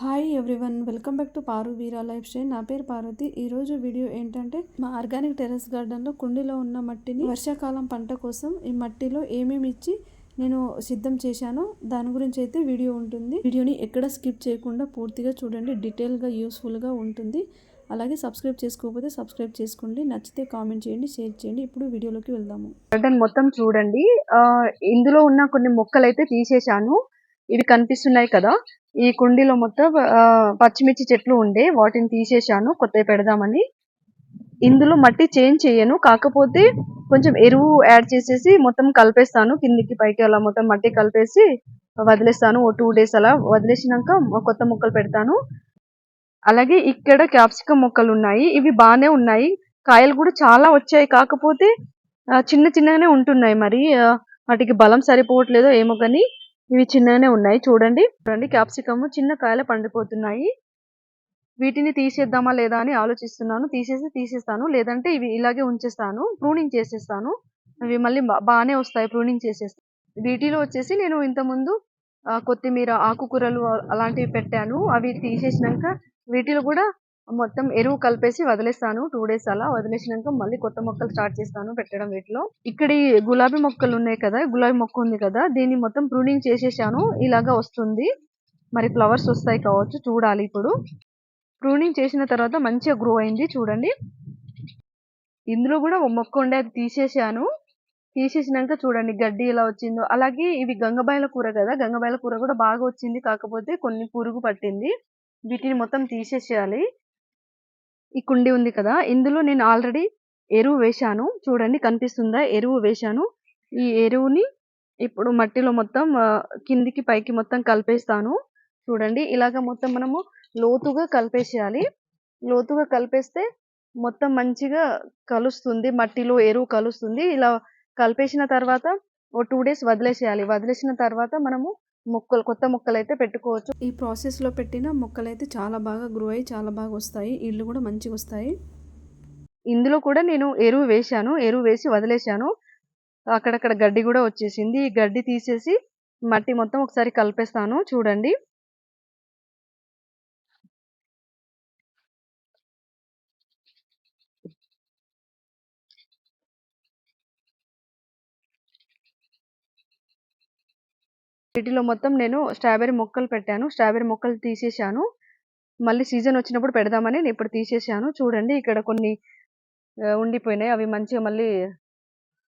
Hi everyone, welcome back to Paru Veera life style. నా పేరు పార్వతి. ఈరోజు వీడియో ఏంటంటే మా ఆర్గానిక్ టెర్రస్ గార్డెన్లో కుండీలో ఉన్న మట్టిని వర్షాకాలం పంట కోసం ఈ మట్టిలో ఏమేమి ఇచ్చి నేను సిద్ధం చేశానో దాని గురించి అయితే వీడియో ఉంటుంది. వీడియోని ఎక్కడ స్కిప్ చేయకుండా పూర్తిగా చూడండి, డీటెయిల్గా యూస్ఫుల్గా ఉంటుంది. అలాగే సబ్స్క్రైబ్ చేసుకోకపోతే సబ్స్క్రైబ్ చేసుకోండి, నచ్చితే కామెంట్ చేయండి, షేర్ చేయండి. ఇప్పుడు వీడియోలోకి వెళ్దాము. గార్డెన్ మొత్తం చూడండి. ఇందులో ఉన్న కొన్ని మొక్కలు అయితే తీసేశాను. ఇవి కనిపిస్తున్నాయి కదా, ఈ కుండీలో మొత్తం పచ్చిమిర్చి చెట్లు ఉండే, వాటిని తీసేశాను కొత్తవి పెడదామని. ఇందులో మట్టి చేంజ్ చేయను, కాకపోతే కొంచెం ఎరువు యాడ్ చేసేసి మొత్తం కలిపేస్తాను. కిందికి పైకి అలా మొత్తం మట్టి కలిపేసి వదిలేస్తాను. ఓ 2 days అలా వదిలేసినాక కొత్త మొక్కలు పెడతాను. అలాగే ఇక్కడ క్యాప్సికమ్ మొక్కలు ఉన్నాయి, ఇవి బాగానే ఉన్నాయి, కాయలు కూడా చాలా వచ్చాయి. కాకపోతే చిన్న చిన్నగానే ఉంటున్నాయి. మరి వాటికి బలం సరిపోవట్లేదో ఏమో కానీ ఇవి చిన్నగానే ఉన్నాయి. చూడండి క్యాప్సికమ్ చిన్న కాయలు పండిపోతున్నాయి. వీటిని తీసేద్దామా లేదా అని ఆలోచిస్తున్నాను. తీసేస్తాను, లేదంటే ఇవి ఇలాగే ఉంచేస్తాను, ప్రూనింగ్ చేసేస్తాను. అవి మళ్ళీ బాగానే వస్తాయి ప్రూనింగ్ చేసేస్తాను. వీటిలో వచ్చేసి నేను ఇంతకుముందు కొత్తిమీర, ఆకుకూరలు అలాంటివి పెట్టాను. అవి తీసేసినాక వీటిలో కూడా మొత్తం ఎరువు కలిపేసి వదిలేస్తాను. 2 days అలా వదిలేసినాక మళ్ళీ కొత్త మొక్కలు స్టార్ట్ చేస్తాను పెట్టడం వీటిలో. ఇక్కడ ఈ గులాబీ మొక్కలు ఉన్నాయి కదా, గులాబీ మొక్క ఉంది కదా, దీన్ని మొత్తం ప్రూనింగ్ చేసేసాను. ఇలాగా వస్తుంది, మరి ఫ్లవర్స్ వస్తాయి కావచ్చు, చూడాలి. ఇప్పుడు ప్రూనింగ్ చేసిన తర్వాత మంచిగా గ్రో అయింది చూడండి. ఇందులో కూడా ఒక మొక్క ఉండే, అది తీసేసాను. తీసేసినాక చూడండి గడ్డి ఎలా వచ్చిందో. అలాగే ఇవి గంగబాయల కూర కదా, గంగబాయల కూర కూడా బాగా వచ్చింది, కాకపోతే కొన్ని పురుగు పట్టింది. వీటిని మొత్తం తీసేసేయాలి. ఈ కుండీ ఉంది కదా, ఇందులో నేను ఆల్రెడీ ఎరువు వేశాను. చూడండి కనిపిస్తుందా, ఎరువు వేశాను. ఈ ఎరువుని ఇప్పుడు మట్టిలో మొత్తం కిందికి పైకి మొత్తం కలిపేస్తాను. చూడండి ఇలాగ మొత్తం మనము లోతుగా కలిపేసేయాలి. లోతుగా కలిపేస్తే మొత్తం మంచిగా కలుస్తుంది, మట్టిలో ఎరువు కలుస్తుంది. ఇలా కలిపేసిన తర్వాత ఓ 2 days వదిలేసేయాలి. వదిలేసిన తర్వాత మనము కొత్త మొక్కలు అయితే పెట్టుకోవచ్చు. ఈ ప్రాసెస్లో పెట్టిన మొక్కలు అయితే చాలా బాగా గ్రో అయ్యి చాలా బాగా వస్తాయి, ఇళ్ళు కూడా మంచిగా వస్తాయి. ఇందులో కూడా నేను ఎరువు వేశాను, ఎరువు వేసి వదిలేశాను. అక్కడక్కడ గడ్డి కూడా వచ్చేసింది. ఈ గడ్డి తీసేసి మట్టి మొత్తం ఒకసారి కలిపేస్తాను. చూడండి వీటిలో మొత్తం నేను స్ట్రాబెర్రీ మొక్కలు పెట్టాను. స్ట్రాబెర్రీ మొక్కలు తీసేశాను, మళ్ళీ సీజన్ వచ్చినప్పుడు పెడదామని నేను ఇప్పుడు తీసేశాను. చూడండి ఇక్కడ కొన్ని ఉండిపోయినాయి, అవి మంచిగా మళ్ళీ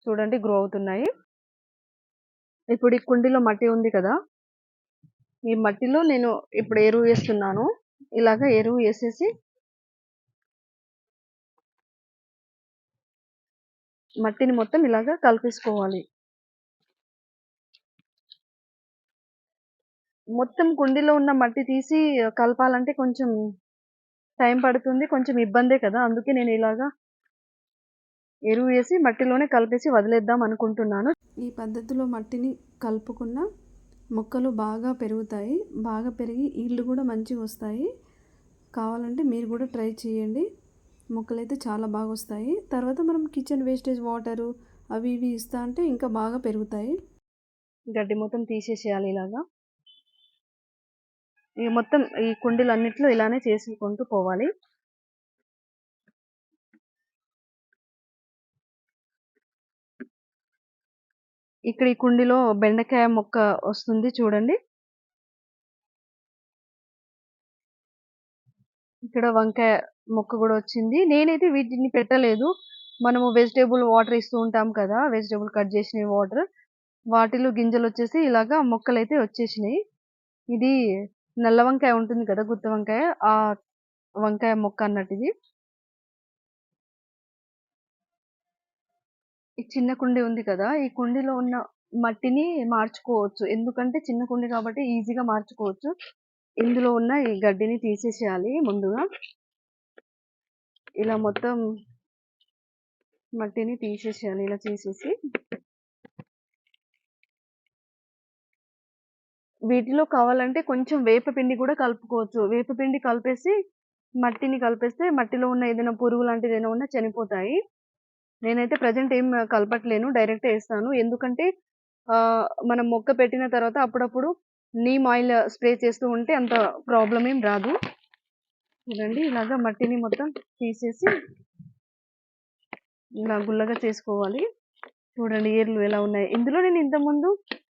చూడండి గ్రో అవుతున్నాయి. ఇప్పుడు ఈ కుండీలో మట్టి ఉంది కదా, ఈ మట్టిలో నేను ఇప్పుడు ఎరువు వేస్తున్నాను. ఇలాగ ఎరువు వేసేసి మట్టిని మొత్తం ఇలాగ కలిపేసుకోవాలి. మొత్తం కుండీలో ఉన్న మట్టి తీసి కలపాలంటే కొంచెం టైం పడుతుంది, కొంచెం ఇబ్బందే కదా, అందుకే నేను ఇలాగా ఎరువు వేసి మట్టిలోనే కలిపేసి వదిలేద్దాం అనుకుంటున్నాను. ఈ పద్ధతిలో మట్టిని కలుపుకున్న మొక్కలు బాగా పెరుగుతాయి, బాగా పెరిగి ఈళ్ళు కూడా మంచిగా వస్తాయి. కావాలంటే మీరు కూడా ట్రై చేయండి, మొక్కలు అయితే చాలా బాగా వస్తాయి. తర్వాత మనం కిచెన్ వేస్టేజ్ వాటరు అవి ఇవి ఇస్తా అంటే ఇంకా బాగా పెరుగుతాయి. గడ్డి మొత్తం తీసేసేయాలి ఇలాగా. ఇక మొత్తం ఈ కుండీలు అన్నిట్లో ఇలానే చేసుకుంటూ పోవాలి. ఇక్కడ ఈ కుండీలో బెండకాయ మొక్క వస్తుంది చూడండి. ఇక్కడ వంకాయ మొక్క కూడా వచ్చింది. నేనైతే వీటిని పెట్టలేదు, మనము వెజిటేబుల్ వాటర్ ఇస్తూ ఉంటాం కదా, వెజిటేబుల్ కట్ చేసిన వాటర్, వాటిలో గింజలు వచ్చేసి ఇలాగా మొక్కలు అయితే వచ్చేసినాయి. ఇది నల్ల వంకాయ ఉంటుంది కదా, గుత్త వంకాయ, ఆ వంకాయ మొక్క అన్నట్టు ఇది. ఈ చిన్న కుండీ ఉంది కదా, ఈ కుండీలో ఉన్న మట్టిని మార్చుకోవచ్చు, ఎందుకంటే చిన్న కుండీ కాబట్టి ఈజీగా మార్చుకోవచ్చు. ఇందులో ఉన్న ఈ గడ్డిని తీసేసేయాలి ముందుగా. ఇలా మొత్తం మట్టిని తీసేసేయాలి. ఇలా తీసేసి వీటిలో కావాలంటే కొంచెం వేపపిండి కూడా కలుపుకోవచ్చు. వేపపిండి కలిపేసి మట్టిని కలిపేస్తే మట్టిలో ఉన్న ఏదైనా పురుగు లాంటిది ఏదైనా ఉన్నా చనిపోతాయి. నేనైతే ప్రజెంట్ ఏం కలపట్లేను, డైరెక్ట్ వేస్తాను. ఎందుకంటే మనం మొక్క పెట్టిన తర్వాత అప్పుడప్పుడు నీమ్ ఆయిల్ స్ప్రే చేస్తూ ఉంటే అంత ప్రాబ్లం ఏం రాదు. చూడండి ఇలాగా మట్టిని మొత్తం తీసేసి ఇలా గుల్లగా చేసుకోవాలి. చూడండి ఏర్లు ఎలా ఉన్నాయి. ఇందులో నేను ఇంతకుముందు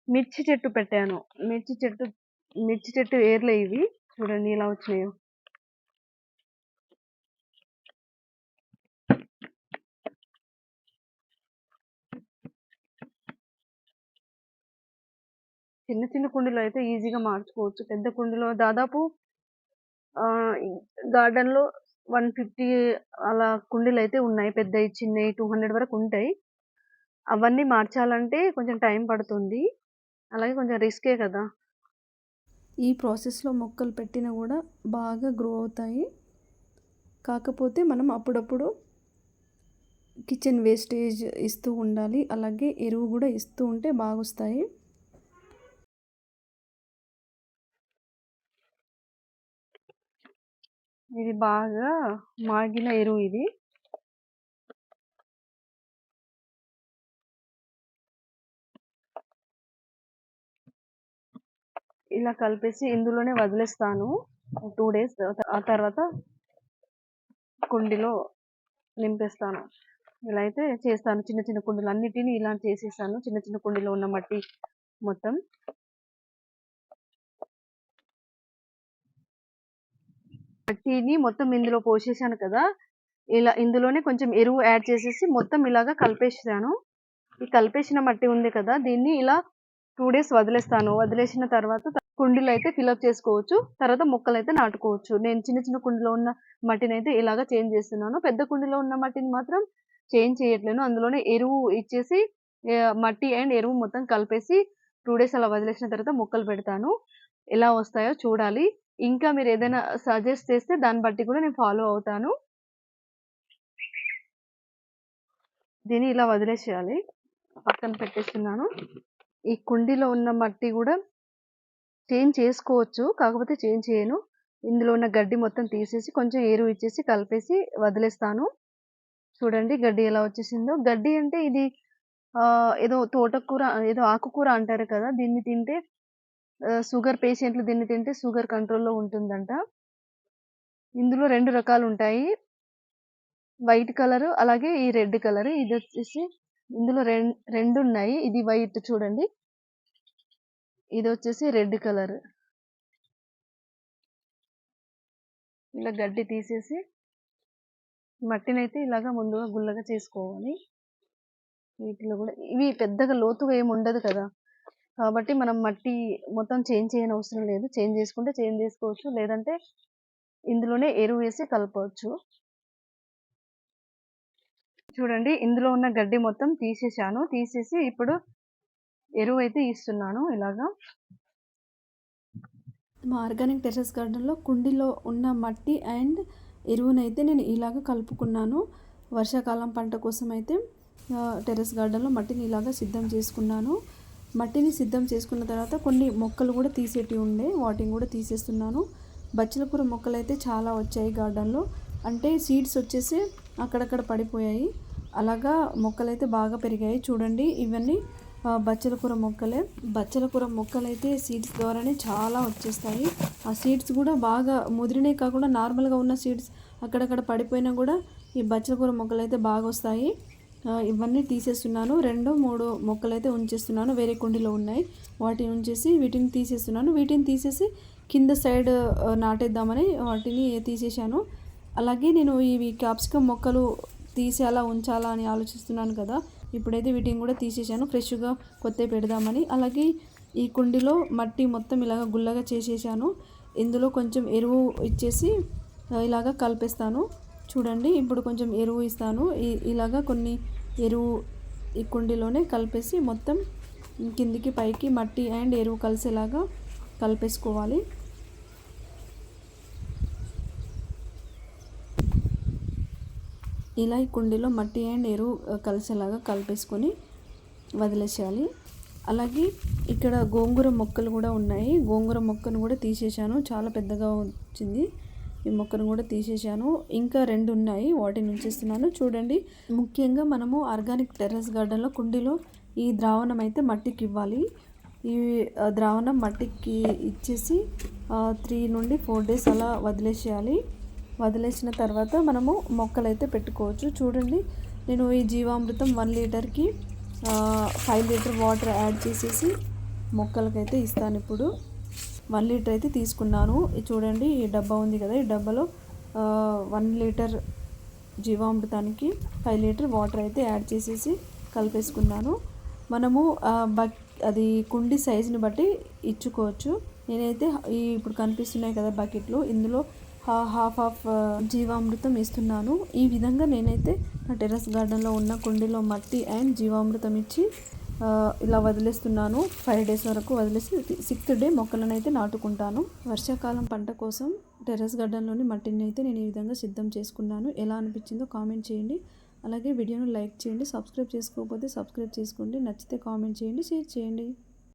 మిర్చి చెట్టు పెట్టాను. మిర్చి చెట్టు ఏర్లే ఇవి. చూడండి ఎలా వచ్చినాయో. చిన్న చిన్న కుండీలో అయితే ఈజీగా మార్చుకోవచ్చు. పెద్ద కుండీలో దాదాపు గార్డెన్‌లో 150 అలా కుండీలు అయితే ఉన్నాయి. పెద్దయి, చిన్నయి 200 వరకు ఉంటాయి. అవన్నీ మార్చాలంటే కొంచెం టైం పడుతుంది. అలాగే కొంచెం రిస్కే కదా! ఈ ప్రాసెస్లో మొక్కలు పెట్టినా కూడా బాగా గ్రో అవుతాయి. కాకపోతే మనం అప్పుడప్పుడు కిచెన్ వేస్టేజ్ ఇస్తూ ఉండాలి. అలాగే ఎరువు కూడా ఇస్తూ ఉంటే బాగొస్తాయి. ఇది బాగా మాగిన ఎరువు ఇది. ఇలా కలిపేసి ఇందులోనే వదిలేస్తాను 2 డేస్. ఆ తర్వాత కుండీలో నింపేస్తాను. ఇలా అయితే చేస్తాను. చిన్న చిన్న కుండీలు అన్నిటిని ఇలా చేసేసాను. చిన్న చిన్న కుండీలో ఉన్న మట్టి మొత్తం. మట్టిని మొత్తం ఇందులో పోసేసాను కదా! ఇలా ఇందులోనే కొంచెం ఎరువు యాడ్ చేసేసి మొత్తం ఇలాగా కలిపేసాను. ఈ కలిపేసిన మట్టి ఉంది కదా! దీన్ని ఇలా 2 డేస్ వదిలేస్తాను. వదిలేసిన తర్వాత కుండీలో అయితే ఫిలప్ చేసుకోవచ్చు. తర్వాత మొక్కలైతే నాటుకోవచ్చు. నేను చిన్న చిన్న కుండీలో ఉన్న మట్టినైతే ఇలాగా చేంజ్ చేస్తున్నాను. పెద్ద కుండీలో ఉన్న మట్టిని మాత్రం చేంజ్ చేయట్లేను. అందులోనే ఎరువు ఇచ్చేసి మట్టి అండ్ ఎరువు మొత్తం కలిపేసి 2 డేస్ అలా వదిలేసిన తర్వాత మొక్కలు పెడతాను. ఎలా వస్తాయో చూడాలి. ఇంకా మీరు ఏదైనా సజెస్ట్ చేస్తే దాన్ని బట్టి కూడా నేను ఫాలో అవుతాను. దీన్ని ఇలా వదిలేసేయాలి. పక్కన పెట్టేస్తున్నాను. ఈ కుండీలో ఉన్న మట్టి కూడా చేంజ్ చేసుకోవచ్చు. కాకపోతే చేంజ్ చేయను. ఇందులో ఉన్న గడ్డి మొత్తం తీసేసి కొంచెం ఎరువు ఇచ్చేసి కలిపేసి వదిలేస్తాను. చూడండి గడ్డి ఎలా వచ్చేసిందో. గడ్డి అంటే ఇది ఏదో తోటకూర, ఏదో ఆకుకూర అంటారు కదా! దీన్ని తింటే షుగర్ పేషెంట్లు దీన్ని తింటే షుగర్ కంట్రోల్‌లో ఉంటుందంట. ఇందులో 2 రకాలుంటాయి. వైట్ కలరు అలాగే ఈ రెడ్ కలరు. ఇదొచ్చేసి ఇందులో 2 ఉన్నాయి. ఇది వైట్ చూడండి. ఇదొచ్చేసి రెడ్ కలర్. ఇలా గడ్డి తీసేసి మట్టినైతే ఇలాగా ముందుగా గుల్లగా చేసుకోవాలి. వీటిలో కూడా ఇవి పెద్దగా లోతుగా ఏమి ఉండదు కదా! కాబట్టి మనం మట్టి మొత్తం చేంజ్ చేయనవసరం లేదు. చేంజ్ చేసుకుంటే చేంజ్ చేసుకోవచ్చు. లేదంటే ఇందులోనే ఎరువు వేసి కలపవచ్చు. చూడండి ఇందులో ఉన్న గడ్డి మొత్తం తీసేసాను. తీసేసి ఇప్పుడు ఎరువైతే ఇస్తున్నాను ఇలాగా. మా ఆర్గానిక్ టెర్రస్ గార్డెన్లో కుండీలో ఉన్న మట్టి అండ్ ఎరువునైతే నేను ఇలాగ కలుపుకున్నాను. వర్షాకాలం పంట కోసం అయితే టెర్రస్ గార్డెన్లో మట్టిని ఇలాగ సిద్ధం చేసుకున్నాను. మట్టిని సిద్ధం చేసుకున్న తర్వాత కొన్ని మొక్కలు కూడా తీసేటివి ఉండే, వాటిని కూడా తీసేస్తున్నాను. బచ్చల కూర మొక్కలు అయితే చాలా వచ్చాయి గార్డెన్లో. అంటే సీడ్స్ వచ్చేసి అక్కడక్కడ పడిపోయాయి. అలాగా మొక్కలైతే బాగా పెరిగాయి. చూడండి ఇవన్నీ బచ్చల కూర మొక్కలే. బచ్చల కూర మొక్కలైతే సీడ్స్ ద్వారానే చాలా వచ్చేస్తాయి. ఆ సీడ్స్ కూడా బాగా ముదిరినే కాకుండా నార్మల్గా ఉన్న సీడ్స్ అక్కడక్కడ పడిపోయినా కూడా ఈ బచ్చల కూర మొక్కలు అయితే బాగా వస్తాయి. ఇవన్నీ తీసేస్తున్నాను. 2-3 మొక్కలైతే ఉంచేస్తున్నాను. వేరే కుండీలో ఉన్నాయి, వాటిని ఉంచేసి వీటిని తీసేస్తున్నాను. వీటిని తీసేసి కింద సైడ్ నాటేద్దామని వాటిని తీసేశాను. అలాగే నేను ఇవి క్యాప్సికమ్ మొక్కలు తీసి అలా ఉంచాలా అని ఆలోచిస్తున్నాను కదా! ఇప్పుడైతే వీటిని కూడా తీసేసాను. ఫ్రెష్గా కొత్తవి పెడదామని. అలాగే ఈ కుండీలో మట్టి మొత్తం ఇలాగ గుల్లగా చేసేసాను. ఇందులో కొంచెం ఎరువు ఇచ్చేసి ఇలాగ కలిపేస్తాను. చూడండి ఇప్పుడు కొంచెం ఎరువు ఇస్తాను. ఇలాగ కొన్ని ఎరువు ఈ కుండీలోనే కలిపేసి మొత్తం కిందికి పైకి మట్టి అండ్ ఎరువు కలిసేలాగా కలిపేసుకోవాలి. ఇలా ఈ కుండీలో మట్టి అండ్ ఎరువు కలిసేలాగా కలిపేసుకొని వదిలేసేయాలి. అలాగే ఇక్కడ గోంగూర మొక్కలు కూడా ఉన్నాయి. గోంగూర మొక్కను కూడా తీసేశాను. చాలా పెద్దగా వచ్చింది. ఈ మొక్కను కూడా తీసేశాను. ఇంకా 2 ఉన్నాయి, వాటిని ఉంచేస్తున్నాను. చూడండి ముఖ్యంగా మనము ఆర్గానిక్ టెర్రస్ గార్డెన్లో కుండీలో ఈ ద్రావణం అయితే మట్టికి ఇవ్వాలి. ఈ ద్రావణం మట్టికి ఇచ్చేసి 3 నుండి 4 డేస్ అలా వదిలేసేయాలి. వదిలేసిన తర్వాత మనము మొక్కలైతే పెట్టుకోవచ్చు. చూడండి, నేను ఈ జీవామృతం 1 లీటర్కి 5 లీటర్ వాటర్ యాడ్ చేసేసి మొక్కలకైతే ఇస్తాను. ఇప్పుడు 1 లీటర్ అయితే తీసుకున్నాను. చూడండి, ఈ డబ్బా ఉంది కదా, ఈ డబ్బాలో 1 లీటర్ జీవామృతానికి 5 లీటర్ వాటర్ అయితే యాడ్ చేసేసి కలిపేసుకున్నాను. మనము అది కుండి సైజుని బట్టి ఇచ్చుకోవచ్చు. నేనైతే ఇప్పుడు కనిపిస్తున్నాయి కదా బకెట్లు, ఇందులో హాఫ్ జీవామృతం ఇస్తున్నాను. ఈ విధంగా నేనైతే నా టెర్రస్ గార్డెన్లో ఉన్న కుండీలో మట్టి అండ్ జీవామృతం ఇచ్చి ఇలా వదిలేస్తున్నాను. 5 డేస్ వరకు వదిలేసి 6th డే మొక్కలను అయితే నాటుకుంటాను. వర్షాకాలం పంట కోసం టెర్రస్ గార్డెన్లోని మట్టిని అయితే నేను ఈ విధంగా సిద్ధం చేసుకున్నాను. ఎలా అనిపించిందో కామెంట్ చేయండి. అలాగే వీడియోను లైక్ చేయండి. సబ్స్క్రైబ్ చేసుకోకపోతే సబ్స్క్రైబ్ చేసుకోండి. నచ్చితే కామెంట్ చేయండి, షేర్ చేయండి.